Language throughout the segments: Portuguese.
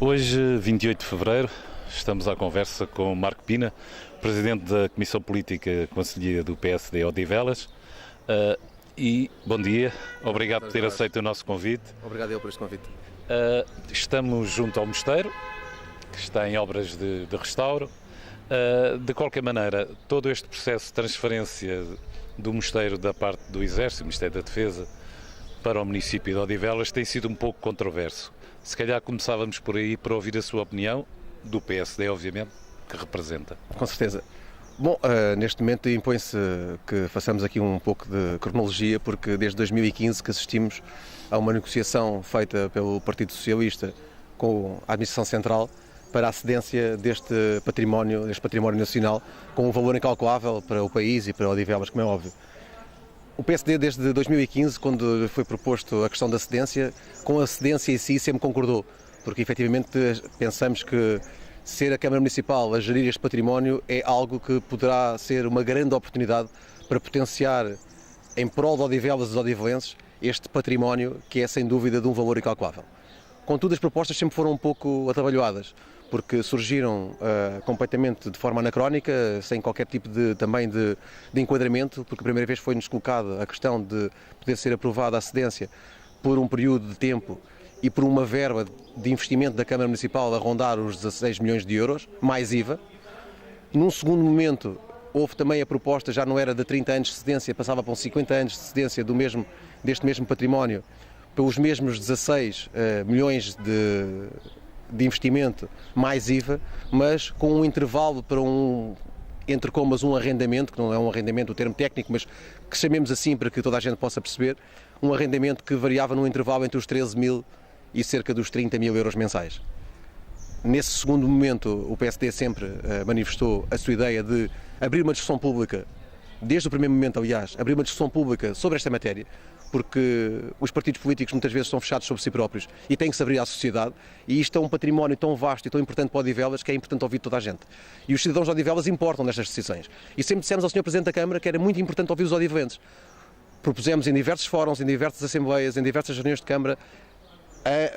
Hoje, 28 de fevereiro, estamos à conversa com Marco Pina, Presidente da Comissão Política e Conselhia do PSD Odivelas. E bom dia, obrigado por ter aceito o nosso convite. Obrigado eu por este convite. Estamos junto ao mosteiro, que está em obras de restauro. De qualquer maneira, todo este processo de transferência do mosteiro da parte do Exército, do Ministério da Defesa, para o município de Odivelas tem sido um pouco controverso. Se calhar começávamos por aí para ouvir a sua opinião, do PSD, obviamente, que representa. Com certeza. Bom, neste momento impõe-se que façamos aqui um pouco de cronologia, porque desde 2015 que assistimos a uma negociação feita pelo Partido Socialista com a Administração Central para a cedência deste património nacional, com um valor incalculável para o país e para Odivelas, como é óbvio. O PSD, desde 2015, quando foi proposto a questão da cedência, com a cedência em si sempre concordou, porque efetivamente pensamos que ser a Câmara Municipal a gerir este património é algo que poderá ser uma grande oportunidade para potenciar, em prol de Odivelas e dos odivelenses, este património que é sem dúvida de um valor incalculável. Contudo, as propostas sempre foram um pouco atabalhoadas, porque surgiram completamente de forma anacrónica, sem qualquer tipo de enquadramento, porque a primeira vez foi-nos colocada a questão de poder ser aprovada a cedência por um período de tempo e por uma verba de investimento da Câmara Municipal a rondar os 16 milhões de euros, mais IVA. Num segundo momento, houve também a proposta, já não era de 30 anos de cedência, passava para uns 50 anos de cedência deste mesmo património, pelos mesmos 16 milhões de investimento mais IVA, mas com um intervalo para entre comas, um arrendamento, que não é um arrendamento, o termo técnico, mas que chamemos assim para que toda a gente possa perceber, um arrendamento que variava num intervalo entre os 13 mil e cerca dos 30 mil euros mensais. Nesse segundo momento, o PSD sempre manifestou a sua ideia de abrir uma discussão pública, desde o primeiro momento, aliás, abrir uma discussão pública sobre esta matéria, porque os partidos políticos muitas vezes estão fechados sobre si próprios e têm que se abrir à sociedade, e isto é um património tão vasto e tão importante para Odivelas que é importante ouvir toda a gente. E os cidadãos de Odivelas importam nestas decisões. E sempre dissemos ao Sr. Presidente da Câmara que era muito importante ouvir os odivelenses. Propusemos em diversos fóruns, em diversas assembleias, em diversas reuniões de Câmara,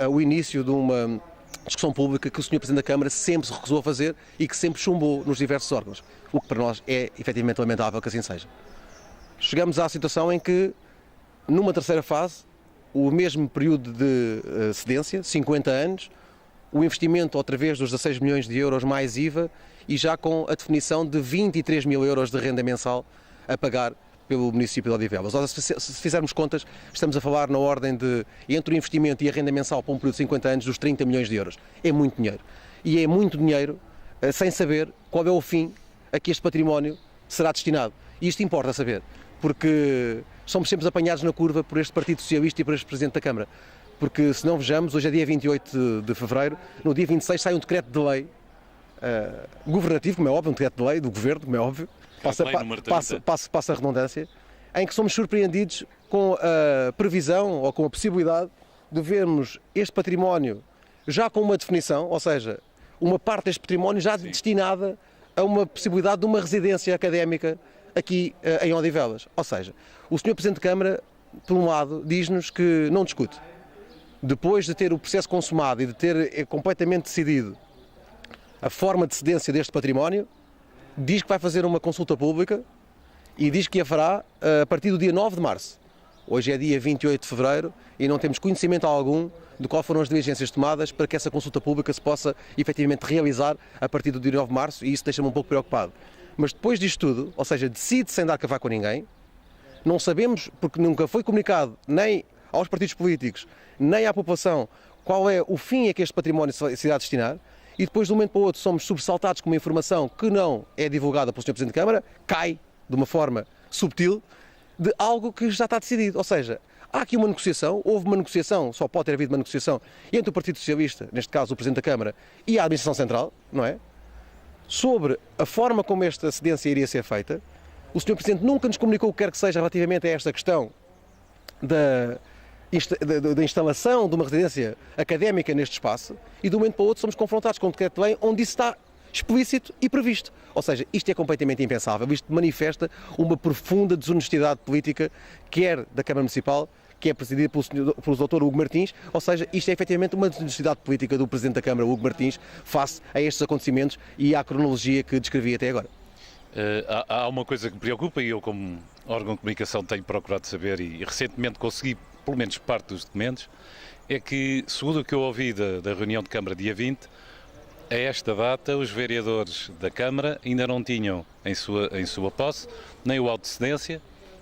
o início de uma discussão pública que o Sr. Presidente da Câmara sempre se recusou a fazer e que sempre chumbou nos diversos órgãos, o que para nós é efetivamente lamentável que assim seja. Chegamos à situação em que, numa terceira fase, o mesmo período de cedência, 50 anos, o investimento outra vez dos 16 milhões de euros mais IVA e já com a definição de 23 mil euros de renda mensal a pagar pelo município de Odivelas. Se fizermos contas, estamos a falar na ordem de, entre o investimento e a renda mensal para um período de 50 anos, dos 30 milhões de euros. É muito dinheiro. E é muito dinheiro sem saber qual é o fim a que este património será destinado. E isto importa saber, porque somos sempre apanhados na curva por este Partido Socialista e por este Presidente da Câmara. Porque, se não vejamos, hoje é dia 28 de fevereiro, no dia 26 sai um decreto de lei governativo, como é óbvio, um decreto de lei do Governo, como é óbvio, passa a redundância, em que somos surpreendidos com a previsão ou com a possibilidade de vermos este património já com uma definição, ou seja, uma parte deste património já destinada a uma possibilidade de uma residência académica aqui em Odivelas. Ou seja, o Sr. Presidente de Câmara, por um lado, diz-nos que não discute. Depois de ter o processo consumado e de ter completamente decidido a forma de cedência deste património, diz que vai fazer uma consulta pública e diz que a fará a partir do dia 9 de março. Hoje é dia 28 de fevereiro e não temos conhecimento algum de qual foram as diligências tomadas para que essa consulta pública se possa efetivamente realizar a partir do dia 9 de março, e isso deixa-me um pouco preocupado. Mas depois disto tudo, ou seja, decide sem dar cavalo com ninguém, não sabemos, porque nunca foi comunicado nem aos partidos políticos, nem à população, qual é o fim a que este património se irá destinar, e depois de um momento para o outro somos sobressaltados com uma informação que não é divulgada pelo Sr. Presidente da Câmara, cai de uma forma subtil, de algo que já está decidido. Ou seja, há aqui uma negociação, houve uma negociação, só pode ter havido uma negociação entre o Partido Socialista, neste caso o Presidente da Câmara, e a Administração Central, não é? Sobre a forma como esta cedência iria ser feita. O Sr. Presidente nunca nos comunicou o que quer que seja relativamente a esta questão da instalação de uma residência académica neste espaço, e de um momento para o outro somos confrontados com um decreto de lei onde isso está explícito e previsto. Ou seja, isto é completamente impensável. Isto manifesta uma profunda desonestidade política, quer da Câmara Municipal, que é presidida pelo Dr. Hugo Martins, ou seja, isto é efetivamente uma necessidade política do Presidente da Câmara, Hugo Martins, face a estes acontecimentos e à cronologia que descrevi até agora. Há uma coisa que me preocupa e eu, como órgão de comunicação, tenho procurado saber e recentemente consegui, pelo menos parte dos documentos, é que, segundo o que eu ouvi da reunião de Câmara dia 20, a esta data os vereadores da Câmara ainda não tinham em sua posse nem o auto de cedência,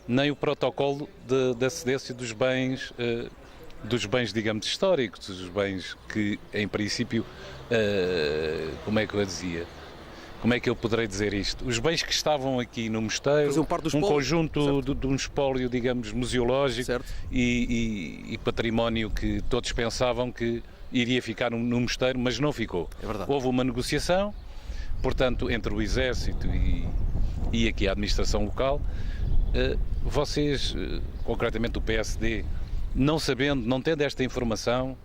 nem o protocolo da cedência dos bens, digamos, históricos, dos bens que, em princípio, como é que eu dizia? Como é que eu poderei dizer isto? Os bens que estavam aqui no mosteiro, um conjunto de um espólio, digamos, museológico e património que todos pensavam que iria ficar no mosteiro, mas não ficou. É verdade. Houve uma negociação, portanto, entre o Exército e aqui a administração local. Vocês, concretamente o PSD, não sabendo, não tendo esta informação,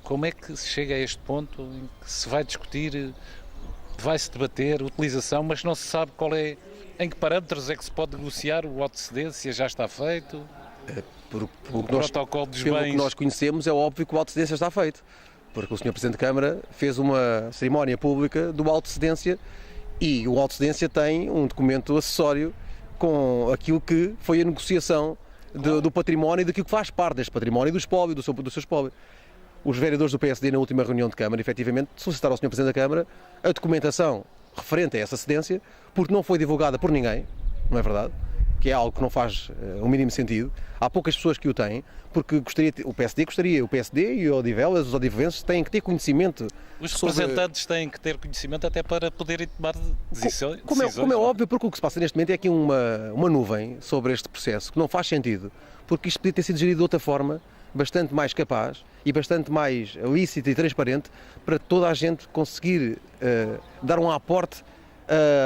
como é que se chega a este ponto em que se vai discutir, vai-se debater a utilização, mas não se sabe em que parâmetros é que se pode negociar o auto de cedência, já está feito? O protocolo dos bens. Pelo que nós conhecemos, é óbvio que o auto de cedência está feito, porque o Sr. Presidente da Câmara fez uma cerimónia pública do auto de cedência e o auto de cedência tem um documento acessório com aquilo que foi a negociação do património e daquilo que faz parte deste património e do espólio, do seu espólio. Os vereadores do PSD, na última reunião de Câmara, efetivamente, solicitaram ao Sr. Presidente da Câmara a documentação referente a essa cedência, porque não foi divulgada por ninguém, não é verdade? Que é algo que não faz o mínimo sentido. Há poucas pessoas que o têm, porque o PSD e o Odivelas, os odivelenses têm que ter conhecimento. Os representantes têm que ter conhecimento até para poderem tomar decisões. Como é óbvio, porque o que se passa neste momento é aqui uma nuvem sobre este processo, que não faz sentido, porque isto podia ter sido gerido de outra forma, bastante mais capaz e bastante mais lícita e transparente para toda a gente conseguir dar um aporte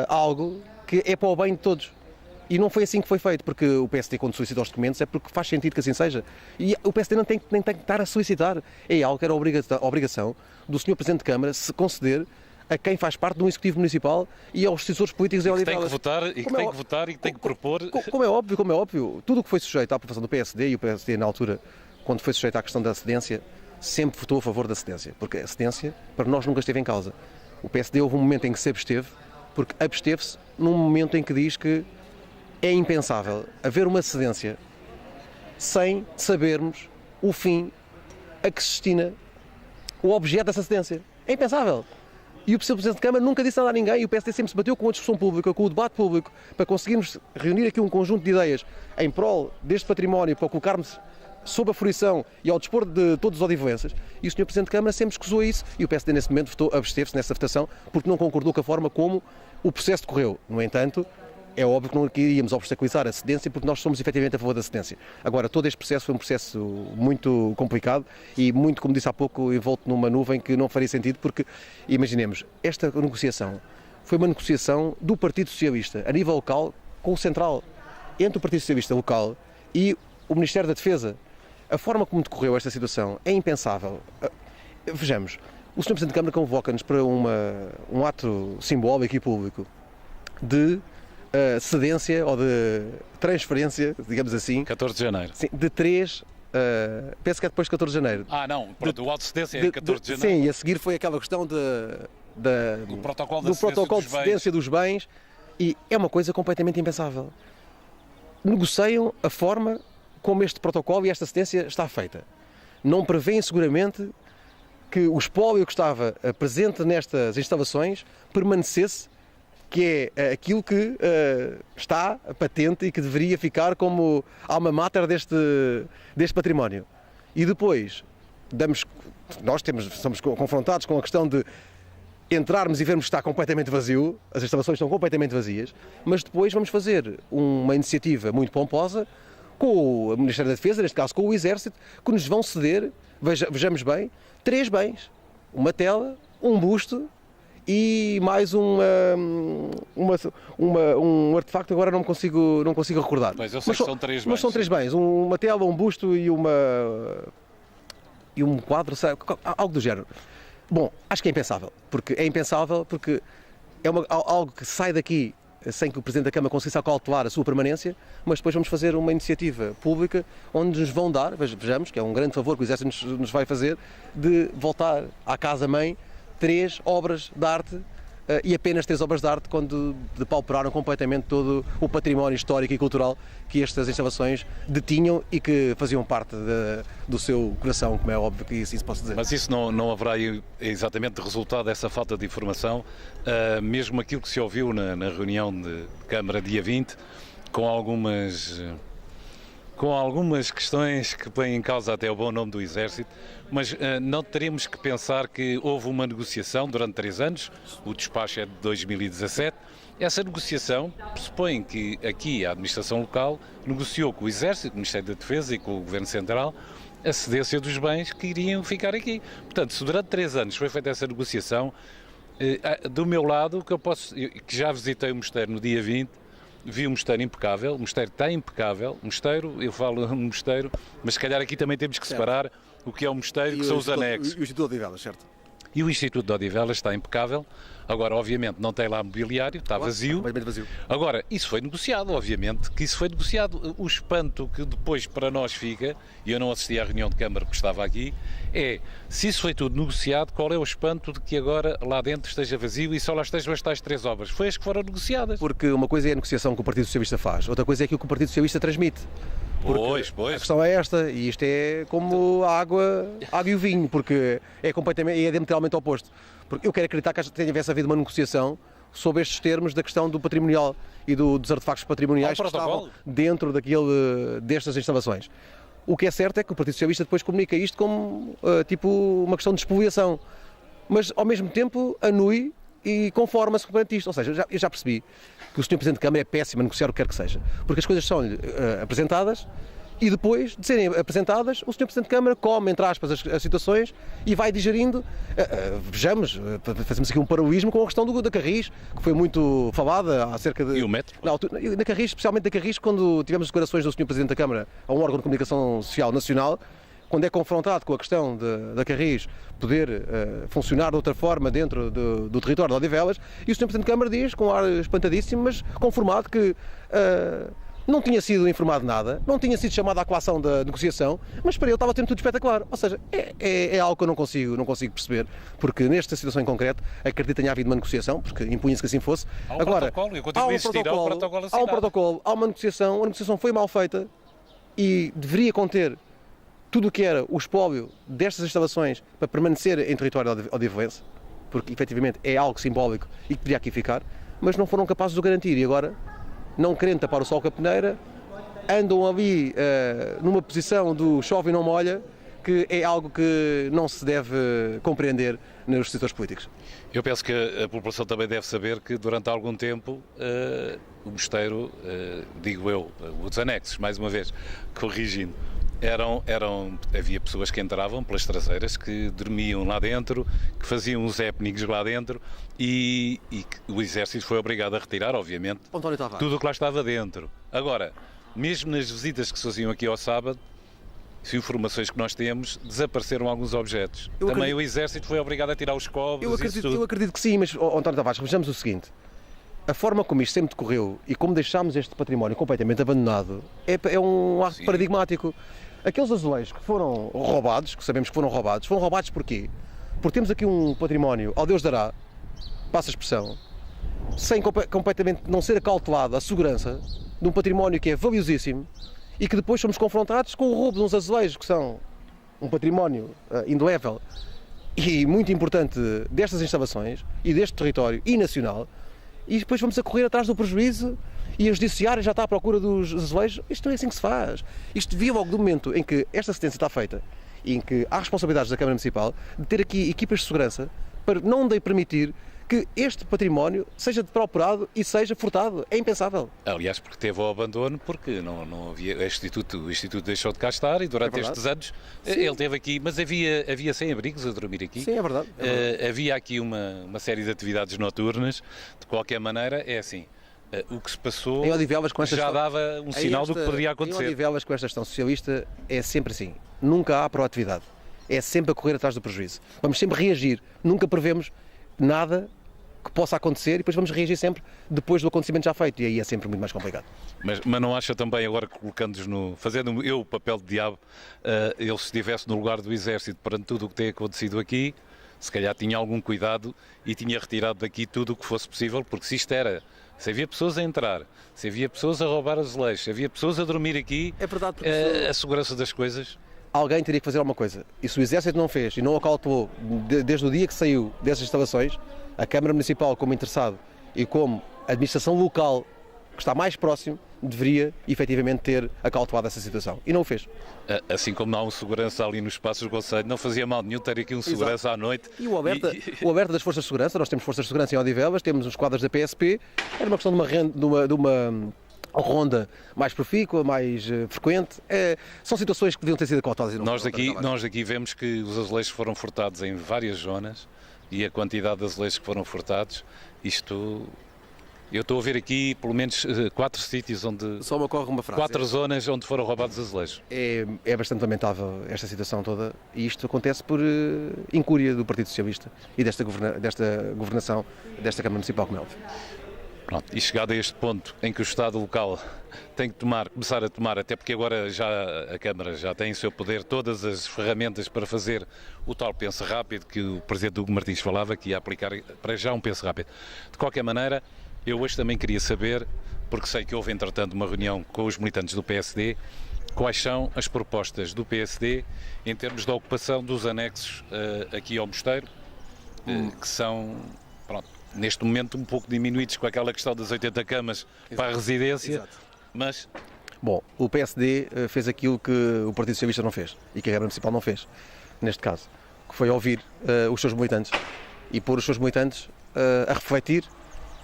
a algo que é para o bem de todos. E não foi assim que foi feito, porque o PSD, quando solicita os documentos, é porque faz sentido que assim seja. E o PSD nem tem que estar a solicitar. É algo que era obrigação do Sr. Presidente de Câmara se conceder a quem faz parte de um Executivo Municipal e aos decisores políticos em Odivelas. Tem que votar e que tem que propor. Como é óbvio, tudo o que foi sujeito à aprovação do PSD, e o PSD, na altura, quando foi sujeito à questão da cedência, sempre votou a favor da cedência, porque a cedência, para nós, nunca esteve em causa. O PSD houve um momento em que se absteve, porque absteve-se num momento em que diz que é impensável haver uma cedência sem sabermos o fim a que se destina o objeto dessa cedência. É impensável. E o Sr. Presidente de Câmara nunca disse nada a ninguém e o PSD sempre se bateu com a discussão pública, com o debate público, para conseguirmos reunir aqui um conjunto de ideias em prol deste património, para colocarmos sob a fruição e ao dispor de todos os odivelenses. E o Sr. Presidente de Câmara sempre escusou isso e o PSD nesse momento absteve-se nessa votação porque não concordou com a forma como o processo decorreu. No entanto, é óbvio que não iríamos obstaculizar a cedência porque nós somos efetivamente a favor da cedência. Agora, todo este processo foi um processo muito complicado e muito, como disse há pouco, envolto numa nuvem que não faria sentido porque, imaginemos, esta negociação foi uma negociação do Partido Socialista a nível local com o Central, entre o Partido Socialista local e o Ministério da Defesa. A forma como decorreu esta situação é impensável. Vejamos, o Sr. Presidente da Câmara convoca-nos para um ato simbólico e público de cedência ou de transferência, digamos assim. 14 de janeiro. Sim, de 3, penso que é depois de 14 de janeiro. Não, pronto, o auto de cedência é 14 de janeiro. Sim, e a seguir foi aquela questão do protocolo de cedência dos bens e é uma coisa completamente impensável. Negociam a forma como este protocolo e esta cedência está feita. Não prevêem seguramente que o espólio que estava presente nestas instalações permanecesse, que é aquilo que está patente e que deveria ficar como alma mater deste património. E depois, somos confrontados com a questão de entrarmos e vermos que está completamente vazio, as instalações estão completamente vazias, mas depois vamos fazer uma iniciativa muito pomposa com o Ministério da Defesa, neste caso com o Exército, que nos vão ceder, vejamos bem, 3 bens, uma tela, um busto e mais um artefacto, agora não consigo recordar. Mas eu sei que são 3 bens. Mas são 3 bens, uma tela, um busto e um quadro, algo do género. Bom, acho que é impensável, porque é algo que sai daqui sem que o Presidente da Câmara conseguisse acautelar a sua permanência, mas depois vamos fazer uma iniciativa pública onde nos vão dar, vejamos, que é um grande favor que o Exército nos vai fazer, de voltar à casa-mãe 3 obras de arte e apenas 3 obras de arte quando depauperaram completamente todo o património histórico e cultural que estas instalações detinham e que faziam parte do seu coração, como é óbvio que isso posso dizer. Mas isso não haverá exatamente resultado dessa falta de informação, mesmo aquilo que se ouviu na reunião de Câmara dia 20, com algumas questões que põem em causa até o bom nome do Exército, mas não teríamos que pensar que houve uma negociação durante 3 anos, o despacho é de 2017, essa negociação pressupõe que aqui a administração local negociou com o Exército, o Ministério da Defesa e com o Governo Central a cedência dos bens que iriam ficar aqui. Portanto, se durante 3 anos foi feita essa negociação, do meu lado, que já visitei o mosteiro no dia 20, vi um mosteiro impecável, o mosteiro está impecável, eu falo no mosteiro, mas se calhar aqui também temos que separar o que é o mosteiro e que são os anexos. E o Instituto de Odivelas, certo? E o Instituto de Odivelas está impecável. Agora, obviamente, não tem lá mobiliário, está vazio. Agora, isso foi negociado, obviamente, que isso foi negociado. O espanto que depois para nós fica, e eu não assisti à reunião de Câmara porque estava aqui, é, se isso foi tudo negociado, qual é o espanto de que agora lá dentro esteja vazio e só lá estejam as tais 3 obras? Foi as que foram negociadas. Porque uma coisa é a negociação que o Partido Socialista faz, outra coisa é aquilo que o Partido Socialista transmite. Pois. A questão é esta, e isto é como a água e o vinho, porque é diametralmente oposto. Porque eu quero acreditar que tivesse havido uma negociação sobre estes termos da questão do patrimonial e dos artefactos patrimoniais que estavam dentro destas instalações. O que é certo é que o Partido Socialista depois comunica isto como uma questão de expoliação, mas ao mesmo tempo anui e conforma-se perante isto. Ou seja, eu já percebi que o Sr. Presidente da Câmara é péssimo a negociar o que quer que seja, porque as coisas são-lhe apresentadas e depois de serem apresentadas, o Sr. Presidente da Câmara come, entre aspas, as situações e vai digerindo. Vejamos, fazemos aqui um paralelismo com a questão da Carris, que foi muito falada acerca de... E o metro? Na Carris, especialmente da Carris, quando tivemos as declarações do Sr. Presidente da Câmara a um órgão de comunicação social nacional, quando é confrontado com a questão da Carris poder funcionar de outra forma dentro do território de Odivelas, e o Sr. Presidente da Câmara diz, com um ar espantadíssimo, mas conformado, que não tinha sido informado nada, não tinha sido chamado à coação da negociação, mas para ele estava tendo tudo espetacular. Ou seja, é algo que eu não consigo perceber, porque nesta situação em concreto acredito que tenha havido uma negociação, porque impunha-se que assim fosse. Agora, protocolo, eu continuo a insistir, há um protocolo assinado. Há um protocolo, há uma negociação, a negociação foi mal feita e deveria conter tudo o que era o espólio destas instalações para permanecer em território odivelense, porque efetivamente é algo simbólico e que podia aqui ficar, mas não foram capazes de o garantir e agora, não querendo tapar o sol com a peneira, andam ali numa posição do chove e não molha, que é algo que não se deve compreender nos setores políticos. Eu penso que a população também deve saber que durante algum tempo o mosteiro, digo eu, os anexos, mais uma vez, corrigindo, havia pessoas que entravam pelas traseiras, que dormiam lá dentro, que faziam os happenings lá dentro e que o Exército foi obrigado a retirar, obviamente, tudo o que lá estava dentro. Agora, mesmo nas visitas que se faziam aqui ao sábado, as informações que nós temos, desapareceram alguns objetos. Também o Exército foi obrigado a tirar os covos. Eu acredito que sim, mas António Tavares, vejamos o seguinte. A forma como isto sempre decorreu e como deixámos este património completamente abandonado é um ato paradigmático. Aqueles azulejos que foram roubados, que sabemos que foram roubados porquê? Porque temos aqui um património, ao Deus dará, passa a expressão, sem completamente não ser acautelado a segurança de um património que é valiosíssimo e que depois somos confrontados com o roubo de uns azulejos que são um património indelével e muito importante destas instalações e deste território e nacional, e depois vamos a correr atrás do prejuízo e a judiciária já está à procura dos azulejos. Isto não é assim que se faz. Isto devia logo do momento em que esta sentença está feita e em que há responsabilidades da Câmara Municipal de ter aqui equipas de segurança para não permitir que este património seja procurado e seja furtado. É impensável. Aliás, porque teve o abandono, porque não havia, o Instituto deixou de cá estar e durante estes anos ele teve aqui, mas havia sem-abrigos a dormir aqui. Sim, é verdade. Havia aqui uma série de atividades noturnas. De qualquer maneira, é assim, o que se passou já dava um sinal do que poderia acontecer. Em Odivelas, com esta gestão socialista, é sempre assim. Nunca há proatividade. É sempre a correr atrás do prejuízo. Vamos sempre reagir. Nunca prevemos nada que possa acontecer e depois vamos reagir sempre depois do acontecimento já feito, e aí é sempre muito mais complicado. Mas não acha também, agora colocando-nos fazendo eu o papel de diabo, ele se estivesse no lugar do Exército perante tudo o que tem acontecido aqui, se calhar tinha algum cuidado e tinha retirado daqui tudo o que fosse possível, porque se havia pessoas a entrar, se havia pessoas a roubar azulejos, se havia pessoas a dormir aqui, É verdade, a segurança das coisas... Alguém teria que fazer alguma coisa. E se o Exército não fez e não acautelou desde o dia que saiu dessas instalações, a Câmara Municipal, como interessado e como a administração local que está mais próximo, deveria efetivamente ter acautelado essa situação. E não o fez. Assim como há um segurança ali nos espaços do Conselho, não fazia mal nenhum ter aqui um segurança à noite. E o alerta das Forças de Segurança, nós temos Forças de Segurança em Odivelas, temos os quadros da PSP, era uma questão de uma ronda mais profícua, mais frequente. São situações que deviam ter sido acauteladas. Nós aqui vemos que os azulejos foram furtados em várias zonas e a quantidade de azulejos que foram furtados, eu estou a ver aqui pelo menos 4 sítios onde... Só me ocorre uma frase. 4 zonas onde foram roubados azulejos. É bastante lamentável esta situação toda, e isto acontece por incúria do Partido Socialista e desta governação, desta Câmara Municipal, como é óbvio. Pronto, e chegado a este ponto em que o Estado local tem que começar a tomar, até porque agora já a Câmara já tem em seu poder todas as ferramentas para fazer o tal penso rápido que o Presidente Hugo Martins falava, que ia aplicar para já um penso rápido. De qualquer maneira, eu hoje também queria saber, porque sei que houve entretanto uma reunião com os militantes do PSD, quais são as propostas do PSD em termos da ocupação dos anexos aqui ao mosteiro, que são, pronto, neste momento um pouco diminuídos com aquela questão das 80 camas para a residência. Exato. Mas... Bom, o PSD fez aquilo que o Partido Socialista não fez e que a Câmara Municipal não fez, neste caso, que foi ouvir os seus militantes e pôr os seus militantes a refletir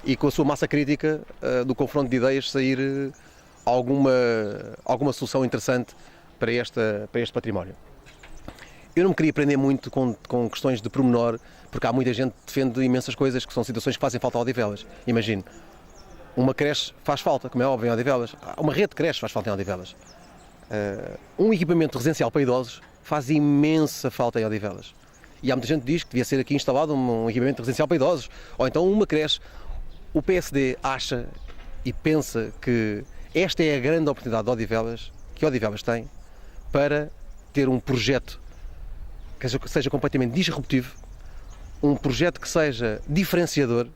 e com a sua massa crítica do confronto de ideias sair alguma solução interessante para este património. Eu não me queria prender muito com questões de pormenor, porque há muita gente que defende imensas coisas que são situações que fazem falta a Odivelas. Imagine, uma creche faz falta, como é óbvio, em Odivelas. Uma rede de creches faz falta em Odivelas. Um equipamento residencial para idosos faz imensa falta em Odivelas. E há muita gente que diz que devia ser aqui instalado um equipamento residencial para idosos, ou então uma creche. O PSD acha e pensa que esta é a grande oportunidade de Odivelas, que Odivelas tem, para ter um projeto que seja completamente disruptivo, um projeto que seja diferenciador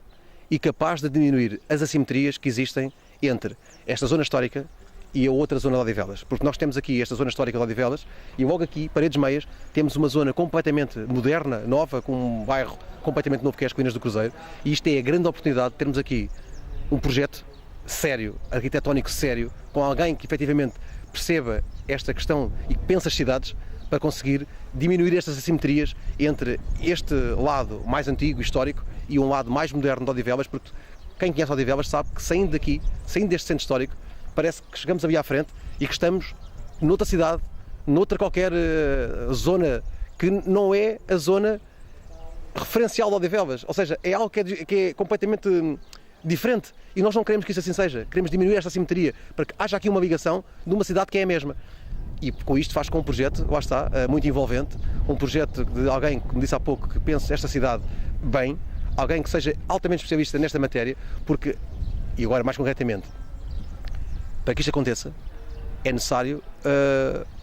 e capaz de diminuir as assimetrias que existem entre esta zona histórica e a outra zona de Odivelas. Porque nós temos aqui esta zona histórica de Odivelas e logo aqui, Paredes Meias, temos uma zona completamente moderna, nova, com um bairro completamente novo que é as Colinas do Cruzeiro, e isto é a grande oportunidade de termos aqui um projeto sério, arquitetónico sério, com alguém que efetivamente perceba esta questão e que pense as cidades, para conseguir diminuir estas assimetrias entre este lado mais antigo, histórico, e um lado mais moderno de Odivelas, porque quem conhece Odivelas sabe que saindo daqui, saindo deste centro histórico, parece que chegamos ali à frente e que estamos noutra cidade, noutra qualquer zona que não é a zona referencial de Odivelas, ou seja, é algo que é completamente diferente, e nós não queremos que isso assim seja, queremos diminuir esta assimetria, para que haja aqui uma ligação de uma cidade que é a mesma. E com isto faz com um projeto, lá está, muito envolvente, um projeto de alguém, como disse há pouco, que pense esta cidade bem, alguém que seja altamente especialista nesta matéria, porque, e agora mais concretamente, para que isto aconteça, é necessário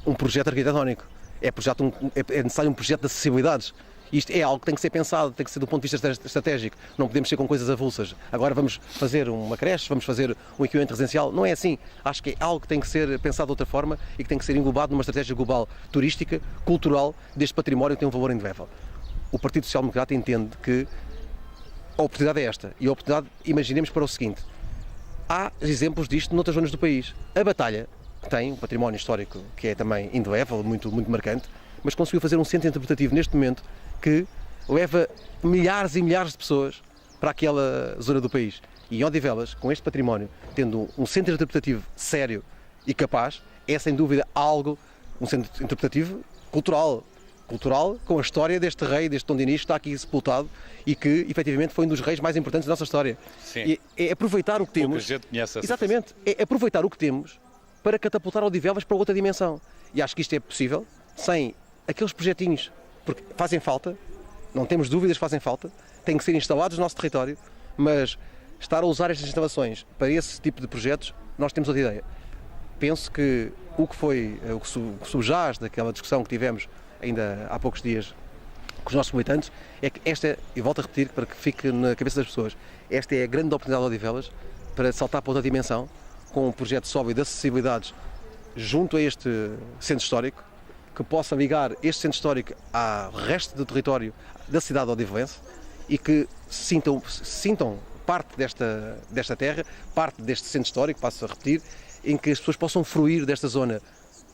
um projeto arquitetónico, é necessário um projeto de acessibilidades. Isto é algo que tem que ser pensado, tem que ser do ponto de vista estratégico, não podemos ser com coisas avulsas. Agora vamos fazer uma creche, vamos fazer um equipamento residencial, não é assim. Acho que é algo que tem que ser pensado de outra forma e que tem que ser englobado numa estratégia global turística, cultural, deste património que tem um valor indefável. O Partido Social Democrata entende que a oportunidade é esta, e a oportunidade, imaginemos para o seguinte, há exemplos disto noutras zonas do país. A Batalha, que tem um património histórico que é também indelével, muito, muito marcante, mas conseguiu fazer um centro interpretativo neste momento que leva milhares e milhares de pessoas para aquela zona do país. E em Odivelas, com este património, tendo um centro interpretativo sério e capaz, é sem dúvida um centro interpretativo cultural com a história deste rei, deste Dom Dinis, que está aqui sepultado e que efetivamente foi um dos reis mais importantes da nossa história. Sim. É aproveitar o que temos. Pouca gente conhece essa. Exatamente, é aproveitar o que temos para catapultar Odivelas para outra dimensão. E acho que isto é possível sem aqueles projetinhos, porque fazem falta, não temos dúvidas que fazem falta, têm que ser instalados no nosso território, mas estar a usar estas instalações para esse tipo de projetos, nós temos outra ideia. Penso que o que subjaz daquela discussão que tivemos ainda há poucos dias com os nossos militantes, é que esta, e volto a repetir para que fique na cabeça das pessoas, esta é a grande oportunidade de Odivelas para saltar para outra dimensão, com um projeto sólido de acessibilidades junto a este centro histórico, que possa ligar este centro histórico ao resto do território da cidade de Odivelense e que sintam parte desta terra, parte deste centro histórico, passo a repetir, em que as pessoas possam fruir desta zona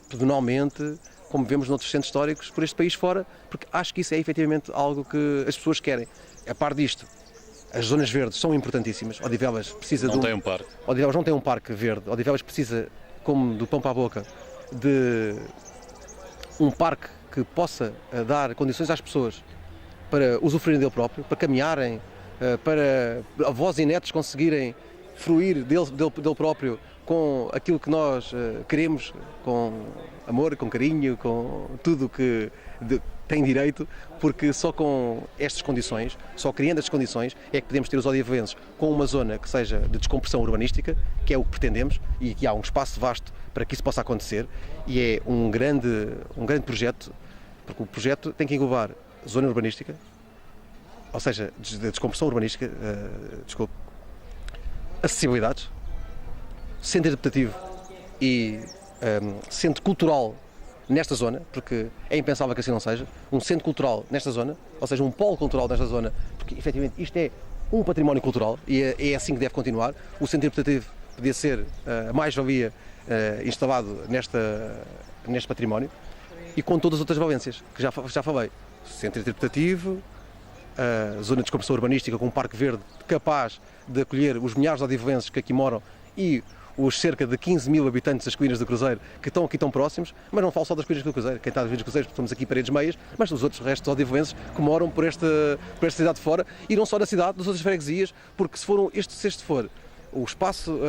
pedonalmente, como vemos noutros centros históricos por este país fora, porque acho que isso é efetivamente algo que as pessoas querem. A par disto, as zonas verdes são importantíssimas. Odivelas precisa não tem um parque. Odivelas não tem um parque verde. Odivelas precisa, como do pão para a boca, de um parque que possa dar condições às pessoas para usufruírem dele próprio, para caminharem, para avós e netos conseguirem fruir dele próprio com aquilo que nós queremos, com amor, com carinho, com tudo que tem direito, porque só com estas condições, só criando estas condições, é que podemos ter os odivelenses com uma zona que seja de descompressão urbanística, que é o que pretendemos, e que há um espaço vasto para que isso possa acontecer, e é um grande projeto, porque o projeto tem que englobar zona urbanística, ou seja, de descompressão urbanística, acessibilidades, centro interpretativo e centro cultural nesta zona, porque é impensável que assim não seja, um centro cultural nesta zona, ou seja, um polo cultural nesta zona, porque efetivamente isto é um património cultural e é assim que deve continuar. O centro interpretativo podia ser a mais-valia instalado neste património e com todas as outras valências, que já falei. Centro interpretativo, zona de descompressão urbanística com um parque verde capaz de acolher os milhares de odivelenses que aqui moram e os cerca de 15 mil habitantes das Colinas do Cruzeiro que estão aqui tão próximos, mas não falo só das Colinas do Cruzeiro, quem está nas Colinas do Cruzeiro, estamos aqui paredes meias, mas dos outros restos odivelenses que moram por esta cidade de fora e não só na cidade, das outras freguesias, porque se este for o espaço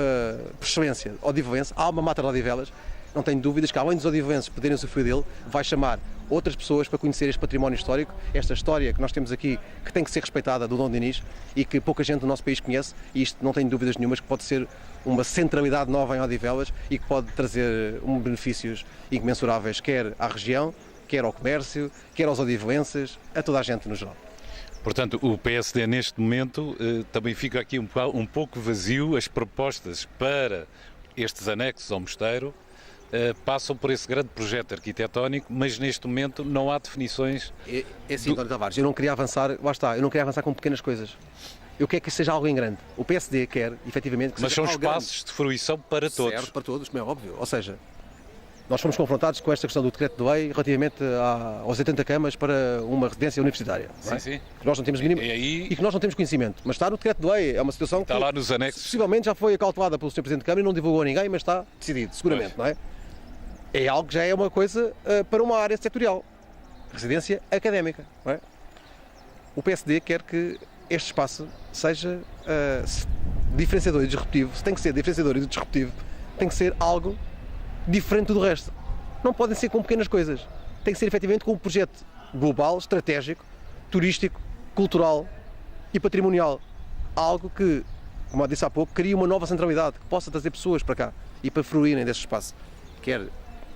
por excelência odivelense, a alma mater de Odivelas, não tenho dúvidas que além dos odivelenses poderem usufruir dele, vai chamar outras pessoas para conhecer este património histórico, esta história que nós temos aqui, que tem que ser respeitada do Dom Dinis e que pouca gente do nosso país conhece, e isto não tenho dúvidas nenhumas que pode ser uma centralidade nova em Odivelas e que pode trazer benefícios incomensuráveis, quer à região, quer ao comércio, quer aos odivelenses, a toda a gente no geral. Portanto, o PSD neste momento também fica aqui um pouco vazio. As propostas para estes anexos ao mosteiro passam por esse grande projeto arquitetónico, mas neste momento não há definições. É assim, António Tavares, eu não queria avançar, lá está, eu não queria avançar com pequenas coisas. Eu quero que isso seja algo em grande. O PSD quer, efetivamente, que mas seja são algo grande. espaços de fruição para todos. Certo, para todos, como é óbvio. Ou seja, nós fomos confrontados com esta questão do decreto de lei relativamente aos 80 camas para uma residência universitária. Sim, sim. Que nós não temos mínimo e que nós não temos conhecimento. Mas está no decreto de lei, é uma situação está que lá nos anexos. Possivelmente já foi acautelada pelo Sr. Presidente de Câmara e não divulgou a ninguém, mas está decidido, seguramente, não é? É algo que já é uma coisa para uma área setorial. Residência académica, não é? O PSD quer que este espaço seja diferenciador e disruptivo. Se tem que ser diferenciador e disruptivo, tem que ser algo diferente do resto. Não podem ser com pequenas coisas. Tem que ser efetivamente com um projeto global, estratégico, turístico, cultural e patrimonial. Algo que, como eu disse há pouco, cria uma nova centralidade, que possa trazer pessoas para cá e para fruírem desse espaço. Quer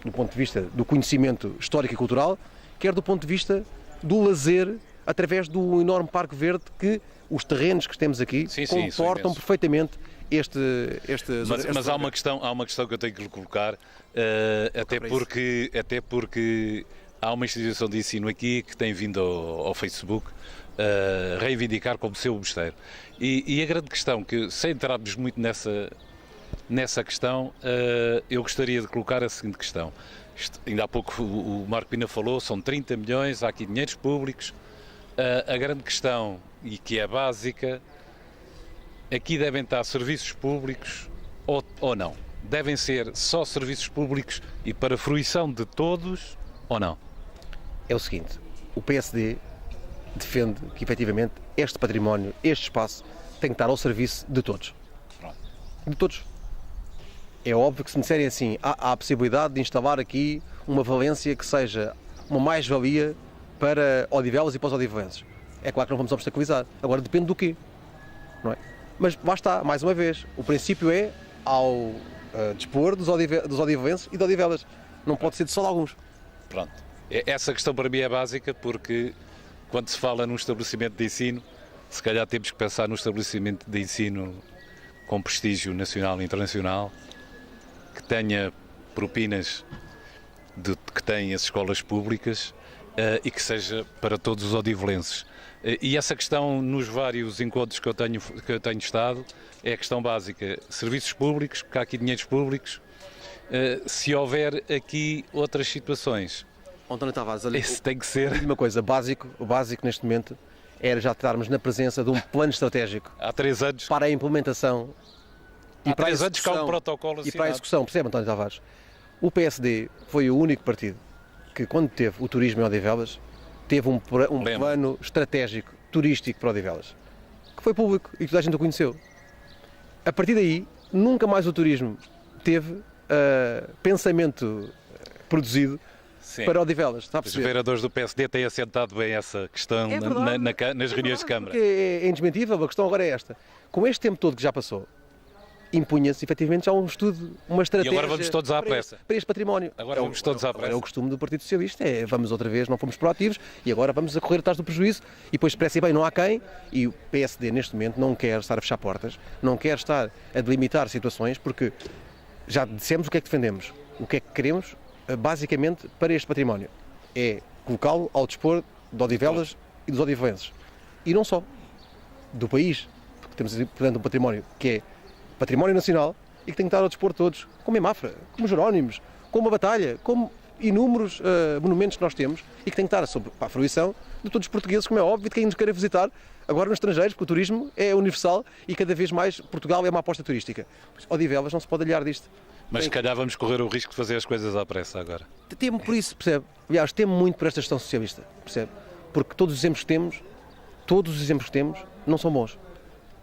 do ponto de vista do conhecimento histórico e cultural, quer do ponto de vista do lazer, através do enorme parque verde que os terrenos que temos aqui comportam perfeitamente mas há uma questão que eu tenho que lhe colocar, até porque há uma instituição de ensino aqui que tem vindo ao Facebook reivindicar como seu mosteiro. E a grande questão, que sem entrarmos muito nessa questão, eu gostaria de colocar a seguinte questão. Ainda há pouco o Marco Pina falou, são 30 milhões, há aqui dinheiros públicos. A grande questão, e que é básica, aqui devem estar serviços públicos ou não? Devem ser só serviços públicos e para fruição de todos ou não? É o seguinte, o PSD defende que efetivamente este património, este espaço, tem que estar ao serviço de todos. De todos. É óbvio que se me disserem assim, há a possibilidade de instalar aqui uma valência que seja uma mais-valia para Odivelas e para os odivelenses. É claro que não vamos obstaculizar. Agora depende do quê? não é? Mas lá está, mais uma vez, o princípio é ao dispor dos odivelenses e de Odivelas. Não pode ser de só de alguns. Pronto. Essa questão para mim é básica porque quando se fala num estabelecimento de ensino, se calhar temos que pensar num estabelecimento de ensino com prestígio nacional e internacional, que tenha propinas que têm as escolas públicas e que seja para todos os odivelenses. E essa questão, nos vários encontros que eu tenho estado, é a questão básica. Serviços públicos, porque há aqui dinheiros públicos. Se houver aqui outras situações, António Tavares, olha, esse tem que ser. uma coisa, o básico neste momento era já estarmos na presença de um plano estratégico Há 3 anos, para a implementação e para a anos que há um execução, protocolo e para a assinado. execução, percebe, António Tavares? O PSD foi o único partido que, quando teve o turismo em Odivelas, teve um plano estratégico turístico para Odivelas, que foi público e que toda a gente o conheceu. A partir daí, nunca mais o turismo teve pensamento produzido Sim. para Odivelas, está a Os perceber? vereadores do PSD têm assentado bem essa questão É verdade, nas reuniões de Câmara. Porque é indesmentível, a questão agora é esta. Com este tempo todo que já passou, impunha-se efetivamente já um estudo, uma estratégia. E agora vamos todos à pressa. Para este património. Agora vamos todos à pressa. É o costume do Partido Socialista, vamos outra vez, não fomos proativos e agora vamos a correr atrás do prejuízo e depois parece bem, não há quem, e o PSD neste momento não quer estar a fechar portas, não quer estar a delimitar situações, porque já dissemos o que é que defendemos, o que é que queremos, basicamente, para este património. É colocá-lo ao dispor de Odivelas e dos odivelenses. E não só. Do país. Porque temos, portanto, um património que é património nacional e que tem que estar ao dispor de todos. Como em Mafra, como Jerónimos, como a Batalha, como inúmeros monumentos que nós temos e que tem que estar para a fruição de todos os portugueses, como é óbvio, e de quem nos queira visitar agora nos estrangeiros, porque o turismo é universal e cada vez mais Portugal é uma aposta turística. Odivelas não se pode alhear disto. Mas se calhar vamos correr o risco de fazer as coisas à pressa agora. Temo por isso, percebe? Aliás, temo muito por esta gestão socialista, percebe? Porque todos os exemplos que temos, não são bons.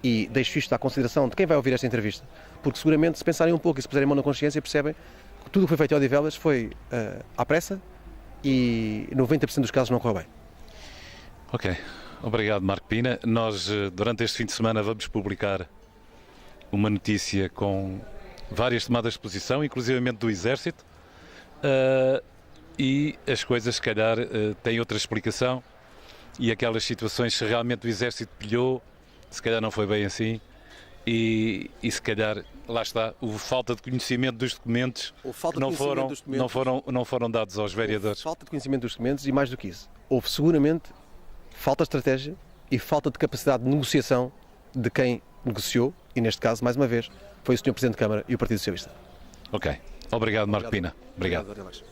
E deixo isto à consideração de quem vai ouvir esta entrevista. Porque seguramente, se pensarem um pouco e se puserem mão na consciência, percebem que tudo o que foi feito em Odivelas foi à pressa e 90% dos casos não correu bem. Ok. Obrigado, Marco Pina. Nós, durante este fim de semana, vamos publicar uma notícia com várias tomadas de posição, inclusivamente do Exército, e as coisas, se calhar, têm outra explicação e aquelas situações, se realmente o Exército pilhou, se calhar não foi bem assim e se calhar, lá está, houve falta de conhecimento dos documentos que não foram dados aos vereadores. Falta de conhecimento dos documentos e, mais do que isso, houve seguramente falta de estratégia e falta de capacidade de negociação de quem negociou, e neste caso, mais uma vez, foi o Sr. Presidente da Câmara e o Partido Socialista. Ok. Obrigado, Marco Pina. Obrigado. Até mais.